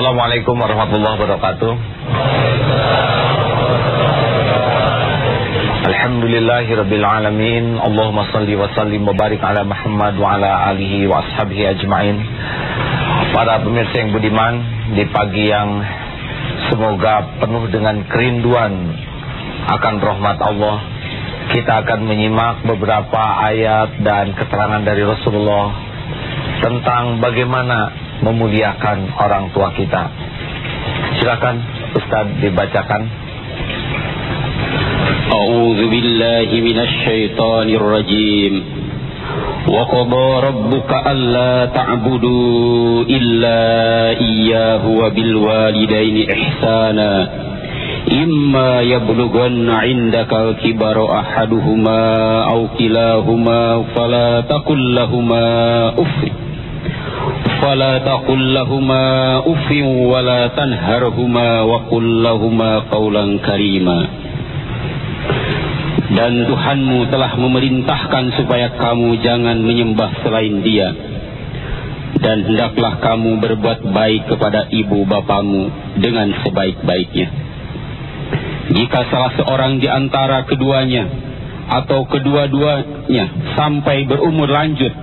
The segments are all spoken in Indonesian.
Assalamualaikum warahmatullahi wabarakatuh. Alhamdulillahirabbil alamin. Allahumma shalli wa sallim wa barik ala Muhammad wa ala alihi wa ashabihi ajmain. Para pemirsa yang budiman, di pagi yang semoga penuh dengan kerinduan akan rahmat Allah, kita akan menyimak beberapa ayat dan keterangan dari Rasulullah tentang bagaimana memuliakan orang tua kita. Silakan Ustaz dibacakan. A'udzu billahi minasy syaithanir rajim. Wa qada rabbuka alla ta'budu illa iyyahu wa bil walidaini ihsana. Imma yablughanna 'indaka al-kibara ahaduhuma aw kilahuma fala taqul lahumā uffin wa la tanharhumā wa qul lahumā qawlan karīmā. Dan Tuhanmu telah memerintahkan supaya kamu jangan menyembah selain Dia, dan hendaklah kamu berbuat baik kepada ibu bapamu dengan sebaik-baiknya. Jika salah seorang di antara keduanya atau kedua-duanya sampai berumur lanjut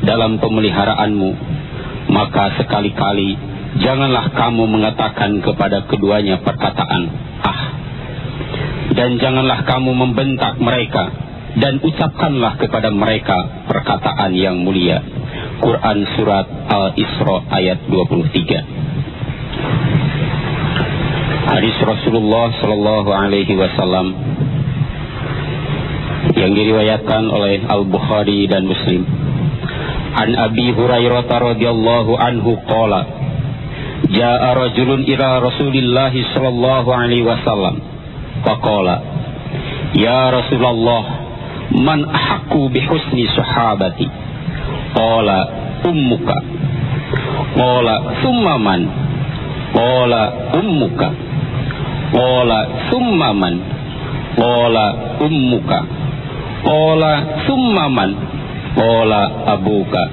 dalam pemeliharaanmu, maka sekali-kali janganlah kamu mengatakan kepada keduanya perkataan dan janganlah kamu membentak mereka, dan ucapkanlah kepada mereka perkataan yang mulia. Quran Surat Al-Isra ayat 23. Hadis Rasulullah Sallallahu Alaihi Wasallam yang diriwayatkan oleh Al-Bukhari dan Muslim. An Abi Hurairah radhiyallahu anhu qala, jaa rajulun ila Rasulillah sallallahu alaihi wasallam faqala, ya Rasulullah, man ahaqqu bi husni sahabati? Qala ummuka. Qala thumma man? Qala ummuka. Qala thumma man? Qala ummuka. Qala thumma man? Qala abuka.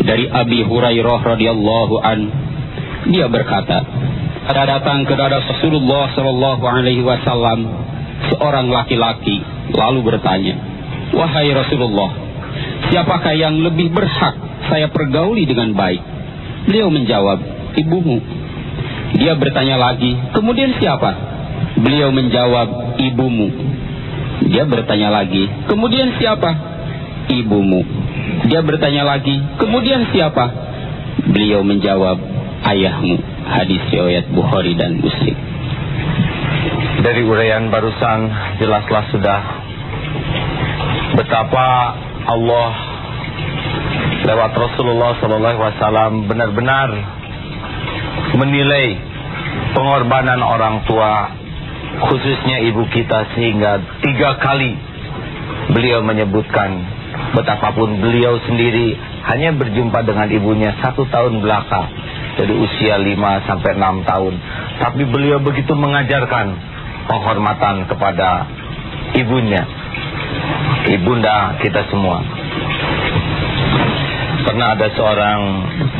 Dari Abi Hurairah radhiyallahu an, dia berkata, datang kepada Rasulullah sallallahu alaihi wasallam seorang laki-laki lalu bertanya, wahai Rasulullah, siapakah yang lebih berhak saya pergauli dengan baik? Beliau menjawab, ibumu. Dia bertanya lagi, kemudian siapa? Beliau menjawab, ibumu. Dia bertanya lagi, kemudian siapa? Ibumu. Dia bertanya lagi, kemudian siapa? Beliau menjawab, ayahmu. Hadis riwayat Bukhari dan Muslim. Dari uraian barusan jelaslah sudah betapa Allah lewat Rasulullah SAW benar-benar menilai pengorbanan orang tua, khususnya ibu kita, sehingga 3 kali beliau menyebutkan betapapun beliau sendiri hanya berjumpa dengan ibunya 1 tahun belaka, dari usia 5 sampai 6 tahun. Tapi beliau begitu mengajarkan penghormatan kepada ibunya, ibunda kita semua. Pernah ada seorang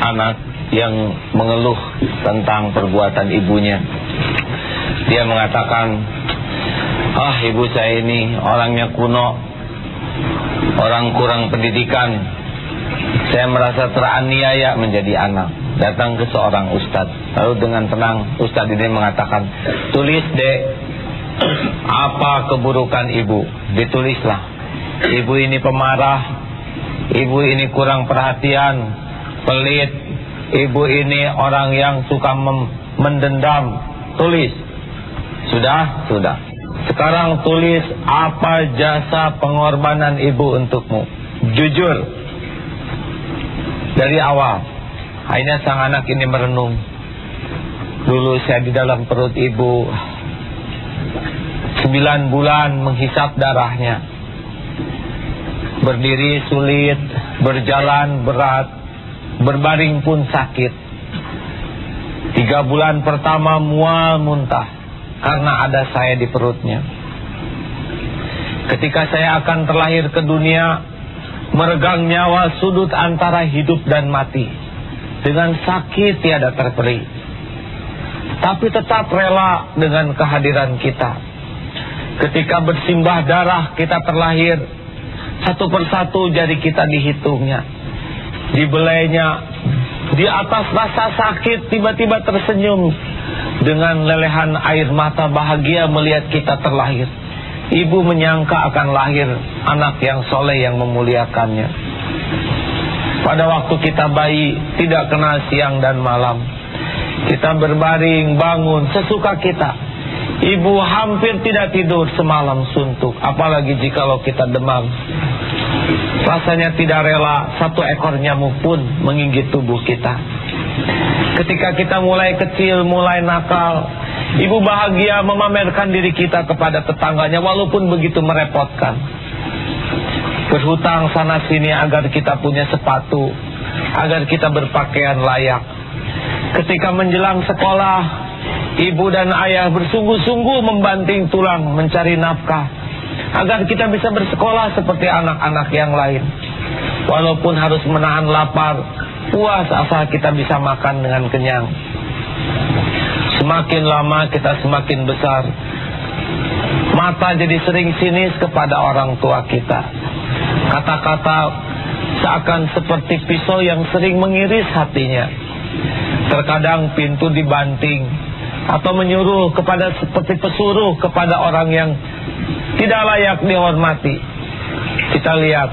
anak yang mengeluh tentang perbuatan ibunya. Dia mengatakan, ibu saya ini orangnya kuno, orang kurang pendidikan. Saya merasa teraniaya menjadi anak. Datang ke seorang ustadz, lalu dengan tenang ustadz ini mengatakan, tulis dek, apa keburukan ibu? Ditulislah. Ibu ini pemarah, ibu ini kurang perhatian, pelit, ibu ini orang yang suka mendendam. Tulis. Sudah? Sudah. Sekarang tulis apa jasa pengorbanan ibu untukmu. Jujur. Dari awal. Akhirnya sang anak ini merenung. Dulu saya di dalam perut ibu 9 bulan menghisap darahnya. Berdiri sulit, berjalan berat, berbaring pun sakit. 3 bulan pertama mual muntah karena ada saya di perutnya. Ketika saya akan terlahir ke dunia, meregang nyawa sudut antara hidup dan mati. dengan sakit tiada terperi, tapi tetap rela dengan kehadiran kita. Ketika bersimbah darah kita terlahir, satu persatu jari kita dihitungnya, dibelainya. Di atas rasa sakit tiba-tiba tersenyum dengan lelehan air mata bahagia melihat kita terlahir. Ibu menyangka akan lahir anak yang soleh yang memuliakannya. Pada waktu kita bayi tidak kenal siang dan malam. Kita berbaring, bangun sesuka kita. Ibu hampir tidak tidur semalam suntuk, apalagi jikalau kita demam. Rasanya tidak rela satu ekor nyamuk pun menggigit tubuh kita. Ketika kita mulai kecil, mulai nakal, ibu bahagia memamerkan diri kita kepada tetangganya walaupun begitu merepotkan. Berhutang sana sini agar kita punya sepatu, agar kita berpakaian layak. Ketika menjelang sekolah, ibu dan ayah bersungguh-sungguh membanting tulang mencari nafkah agar kita bisa bersekolah seperti anak-anak yang lain. Walaupun harus menahan lapar, puas asal kita bisa makan dengan kenyang. Semakin lama kita semakin besar. Mata jadi sering sinis kepada orang tua kita. Kata-kata seakan seperti pisau yang sering mengiris hatinya. Terkadang pintu dibanting atau menyuruh kepada seperti pesuruh kepada orang yang tidak layak dihormati. Kita lihat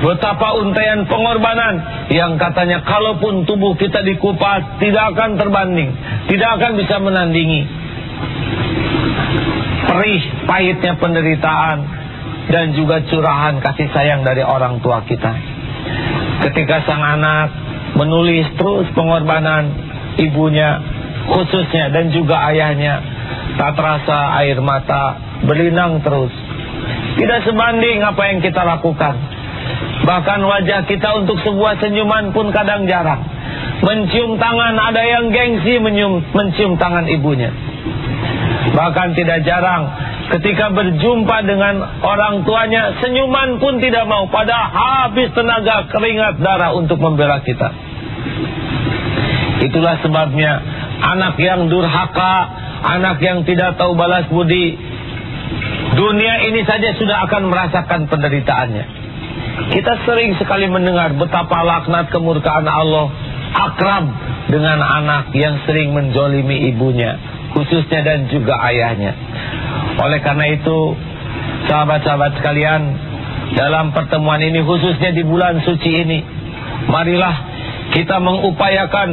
betapa untaian pengorbanan yang katanya kalaupun tubuh kita dikupas tidak akan terbanding, tidak akan bisa menandingi perih pahitnya penderitaan dan juga curahan kasih sayang dari orang tua kita. Ketika sang anak menulis terus pengorbanan ibunya khususnya dan juga ayahnya, tak terasa air mata berlinang terus. Tidak sebanding apa yang kita lakukan. Bahkan wajah kita untuk sebuah senyuman pun kadang jarang. Mencium tangan, ada yang gengsi mencium tangan ibunya. Bahkan tidak jarang ketika berjumpa dengan orang tuanya, senyuman pun tidak mau, padahal habis tenaga, keringat, darah untuk membela kita. Itulah sebabnya anak yang durhaka, anak yang tidak tahu balas budi, dunia ini saja sudah akan merasakan penderitaannya. Kita sering sekali mendengar betapa laknat kemurkaan Allah akrab dengan anak yang sering menzolimi ibunya, khususnya dan juga ayahnya. Oleh karena itu, sahabat-sahabat sekalian, dalam pertemuan ini khususnya di bulan suci ini, marilah kita mengupayakan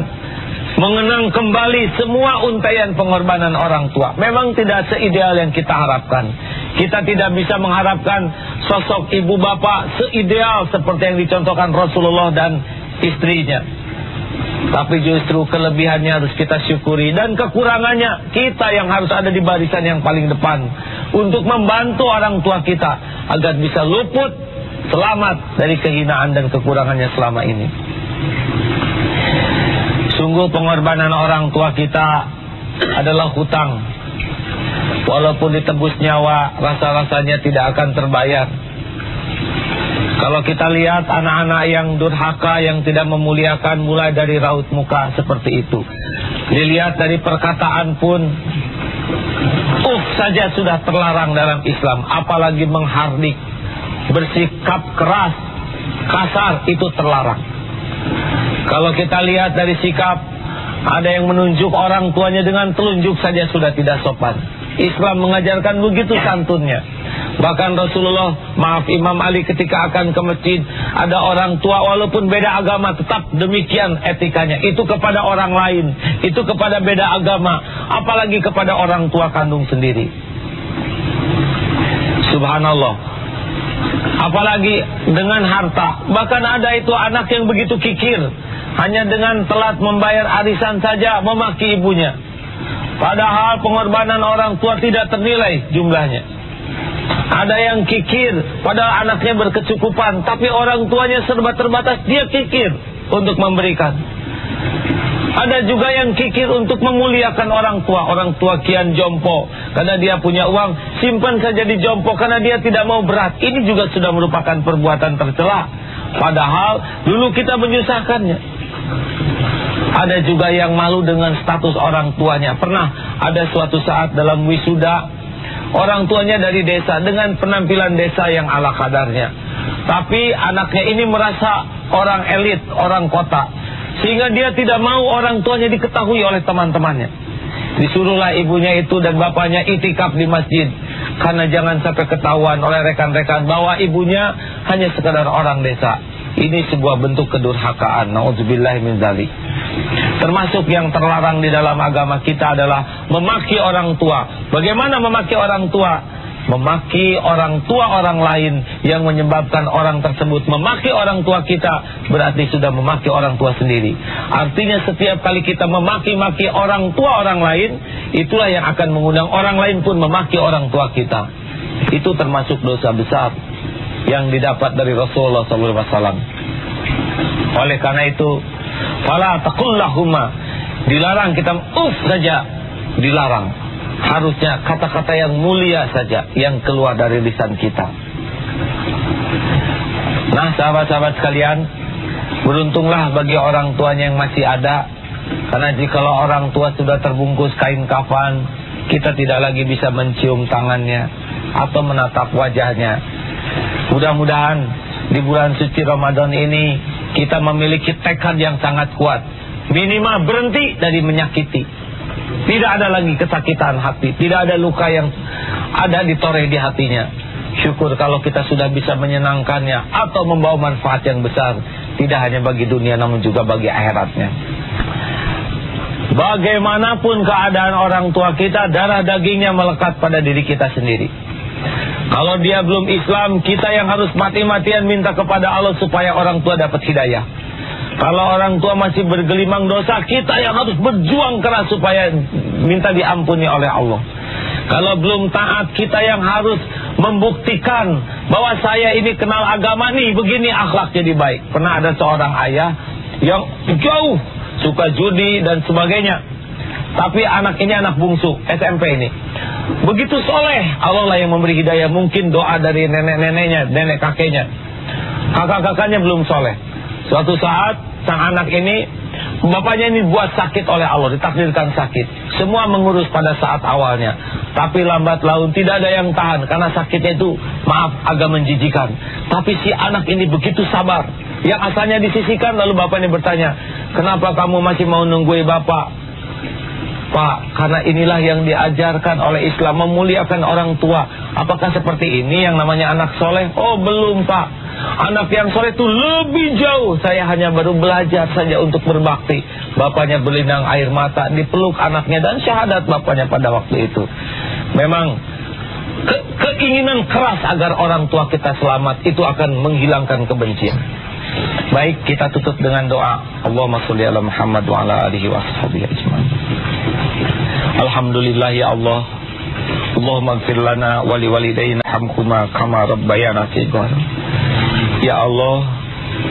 mengenang kembali semua untaian pengorbanan orang tua. Memang tidak seideal yang kita harapkan. Kita tidak bisa mengharapkan sosok ibu bapak seideal seperti yang dicontohkan Rasulullah dan istrinya. Tapi justru kelebihannya harus kita syukuri, dan kekurangannya kita yang harus ada di barisan yang paling depan untuk membantu orang tua kita agar bisa luput, selamat dari kehinaan dan kekurangannya selama ini. Sungguh pengorbanan orang tua kita adalah hutang. Walaupun ditebus nyawa, rasa-rasanya tidak akan terbayar. Kalau kita lihat anak-anak yang durhaka, yang tidak memuliakan, mulai dari raut muka seperti itu. Dilihat dari perkataan pun, saja sudah terlarang dalam Islam, apalagi menghardik, bersikap keras, kasar, itu terlarang. Kalau kita lihat dari sikap, ada yang menunjuk orang tuanya dengan telunjuk saja sudah tidak sopan. Islam mengajarkan begitu santunnya. Bahkan Rasulullah, Imam Ali ketika akan ke masjid, ada orang tua walaupun beda agama tetap demikian etikanya. Itu kepada orang lain, itu kepada beda agama, apalagi kepada orang tua kandung sendiri. Subhanallah. Apalagi dengan harta. Bahkan ada itu anak yang begitu kikir, hanya dengan telat membayar arisan saja memaki ibunya. Padahal pengorbanan orang tua tidak ternilai jumlahnya. Ada yang kikir, padahal anaknya berkecukupan, tapi orang tuanya serba terbatas, dia kikir untuk memberikan. Ada juga yang kikir untuk memuliakan orang tua kian jompo, karena dia punya uang, simpan saja di jompo karena dia tidak mau berat. Ini juga sudah merupakan perbuatan tercela. Padahal dulu kita menyusahkannya. Ada juga yang malu dengan status orang tuanya. Pernah ada suatu saat dalam wisuda, orang tuanya dari desa dengan penampilan desa yang ala kadarnya. Tapi anaknya ini merasa orang elit, orang kota, sehingga dia tidak mau orang tuanya diketahui oleh teman-temannya. Disuruhlah ibunya itu dan bapaknya itikaf di masjid, karena jangan sampai ketahuan oleh rekan-rekan bahwa ibunya hanya sekadar orang desa. Ini sebuah bentuk kedurhakaan. Na'udzubillahi min dzalik. Termasuk yang terlarang di dalam agama kita adalah memaki orang tua. Bagaimana memaki orang tua? Memaki orang tua orang lain yang menyebabkan orang tersebut memaki orang tua kita, berarti sudah memaki orang tua sendiri. Artinya setiap kali kita memaki-maki orang tua orang lain, itulah yang akan mengundang orang lain pun memaki orang tua kita. Itu termasuk dosa besar yang didapat dari Rasulullah SAW. Oleh karena itu, fala taqul lahuma, dilarang kita saja, dilarang. Harusnya kata-kata yang mulia saja yang keluar dari lisan kita. Nah, sahabat-sahabat sekalian, beruntunglah bagi orang tuanya yang masih ada. Karena jikalau orang tua sudah terbungkus kain kafan, kita tidak lagi bisa mencium tangannya atau menatap wajahnya. Mudah-mudahan di bulan suci Ramadan ini kita memiliki tekad yang sangat kuat. Minimal berhenti dari menyakiti. Tidak ada lagi kesakitan hati, tidak ada luka yang ada ditoreh di hatinya. Syukur kalau kita sudah bisa menyenangkannya atau membawa manfaat yang besar, tidak hanya bagi dunia namun juga bagi akhiratnya. Bagaimanapun keadaan orang tua kita, darah dagingnya melekat pada diri kita sendiri. Kalau dia belum Islam, kita yang harus mati-matian minta kepada Allah supaya orang tua dapat hidayah. Kalau orang tua masih bergelimang dosa, kita yang harus berjuang keras supaya minta diampuni oleh Allah. Kalau belum taat, kita yang harus membuktikan bahwa saya ini kenal agama nih, begini akhlak jadi baik. Pernah ada seorang ayah yang jauh suka judi dan sebagainya, tapi anak ini anak bungsu SMP ini begitu soleh, Allah lah yang memberi hidayah. Mungkin doa dari nenek-neneknya, nenek kakeknya, kakak-kakaknya belum soleh. Suatu saat sang anak ini, bapaknya ini buat sakit oleh Allah, ditakdirkan sakit. Semua mengurus pada saat awalnya, tapi lambat laun tidak ada yang tahan karena sakitnya itu, maaf, agak menjijikan. Tapi si anak ini begitu sabar. Yang asalnya disisihkan, lalu bapaknya bertanya, kenapa kamu masih mau nungguin bapak? Pak, karena inilah yang diajarkan oleh Islam, memuliakan orang tua. Apakah seperti ini yang namanya anak soleh? Oh belum Pak, anak yang soleh itu lebih jauh. Saya hanya baru belajar saja untuk berbakti. Bapaknya berlinang air mata, dipeluk anaknya dan syahadat bapaknya pada waktu itu. Memang keinginan keras agar orang tua kita selamat itu akan menghilangkan kebencian. Baik, kita tutup dengan doa. Allahumma sholli ala Muhammad wa ala alihi wa sahbihi ajma'in. Alhamdulillah ya Allah, Allahumma ighfir lana wa liwalidayna hamhuma kama rabbayana shighara. Ya Allah,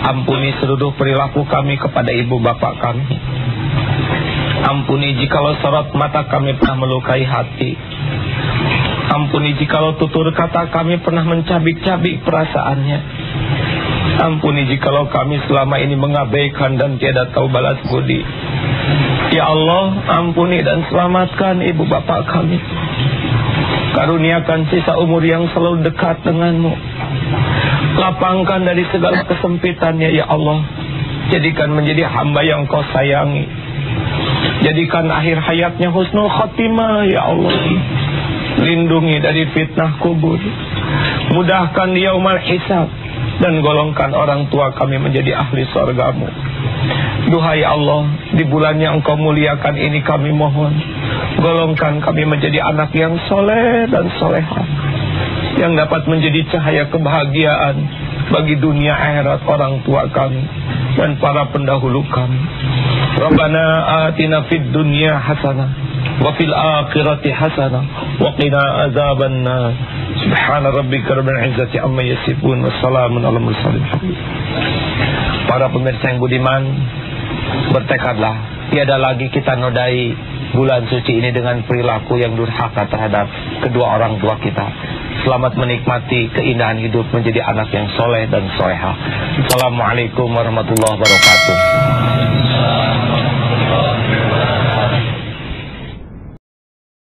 ampuni seluruh perilaku kami kepada ibu bapak kami. Ampuni jikalau sorot mata kami pernah melukai hati. Ampuni jikalau tutur kata kami pernah mencabik-cabik perasaannya. Ampuni jikalau kami selama ini mengabaikan dan tiada tahu balas budi. Ya Allah, ampuni dan selamatkan ibu bapak kami. Karuniakan sisa umur yang selalu dekat denganmu. Lapangkan dari segala kesempitannya ya Allah. Jadikan menjadi hamba yang kau sayangi. Jadikan akhir hayatnya husnul khotimah ya Allah. Lindungi dari fitnah kubur. Mudahkan yaumal hisab. Dan golongkan orang tua kami menjadi ahli surgamu. Duhai Allah, di bulan yang engkau muliakan ini kami mohon, golongkan kami menjadi anak yang soleh dan solehah, yang dapat menjadi cahaya kebahagiaan bagi dunia akhirat orang tua kami dan para pendahulu kami. Rabbana atina fid dunya hasanah wa fil akhirati hasanah wa qina azabannar. Subhana rabbika rabbil izzati amma yasifun wa salamun alal mursalin. Para pemirsa yang budiman, bertekadlah tiada lagi kita nodai bulan suci ini dengan perilaku yang durhaka terhadap kedua orang tua kita. Selamat menikmati keindahan hidup menjadi anak yang soleh dan soleha. Assalamualaikum warahmatullahi wabarakatuh.